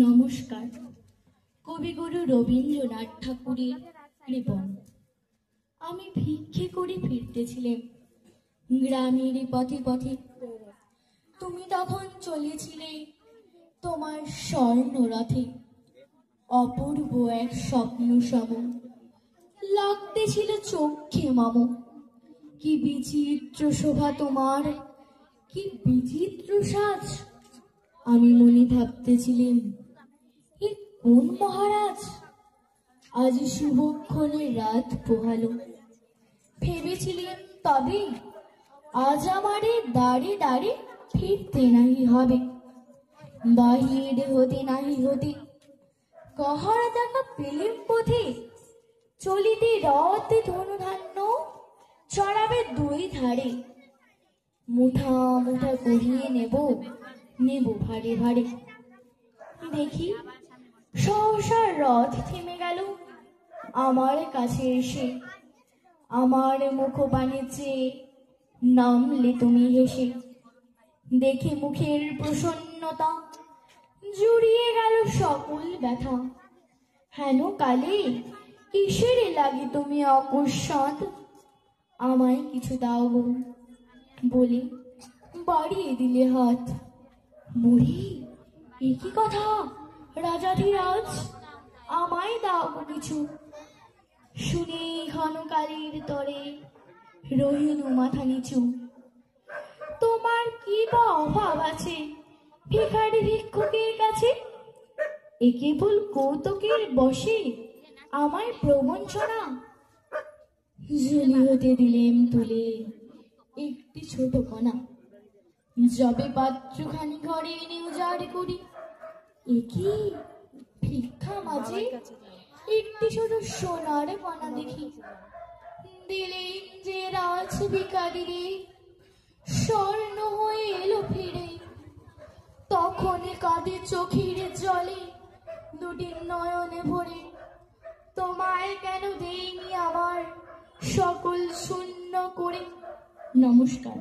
নমস্কার। কবিগুরু রবীন্দ্রনাথ ঠাকুরের কৃপণ। আমি ভিক্ষে করে ফিরতেছিলাম গ্রামের পথে পথে। তুমি তখন চলেছিলে তোমার স্বর্ণরথে। অপূর্ব এক স্বপ্ন সম লাগতেছিল চোখে মম। কি বিচিত্র শোভা তোমার, কি বিচিত্র সাজ। আমি মনে ভাবতেছিলাম, এ কোন মহারাজ। আজ শুভক্ষণে রাত পোহালো। ভেবেছিলেন তবে আজ আমারে দাঁড়ে দাঁড়ে ফিরতে নাহি হবে। বাহির হতে নাহি হতে কাহারা দেখা পেলেম পথে। চলিতে রথ ধনুধান্য চড়াবে দুই ধারে। মুঠা মুঠা করিয়ে নেব নেব ভারে ভারে। দেখি সহসা রথ থেমে গেল আমার কাছে এসে। আমার মুখপানে চেয়ে নামলে তুমি হেসে। দেখে মুখের প্রসন্নতা জুড়িয়ে গেল সকল ব্যথা। হেন কালে কিসের লাগে তুমি অকস্মাৎ। আমায় কিছু দাও গো বলে বাড়িয়ে দিলে হাত। বুড়ি, এ কি কথা রাজাধিরাজ, আমায় দাও গো কিছু। শুনে ঘনকালের তরে রহিল মাথা নিচু। তোমার কি বা অভাব আছে ভিখারি ভিক্ষুকের কাছে। এ কেবল কৌতুকের বশে আমায় প্রবঞ্চনা। ঝুলি হতে দিলেম তুলে একটি ছোট কণা। যবে পাত্রখানি ঘরে এনে উজাড় করি, এ কি ভিক্ষা মাঝে একটি ছোট সোনার কণা দেখি। দিলেন যে রাজ ভিখারিরে, স্বর্ণ হয়ে এলো ফিরে। তখনই কাঁদে চোখের জলে দুটি নয়নে ভরে। তোমায় কেন দেইনি আমার সকল শূন্য করে। নমস্কার।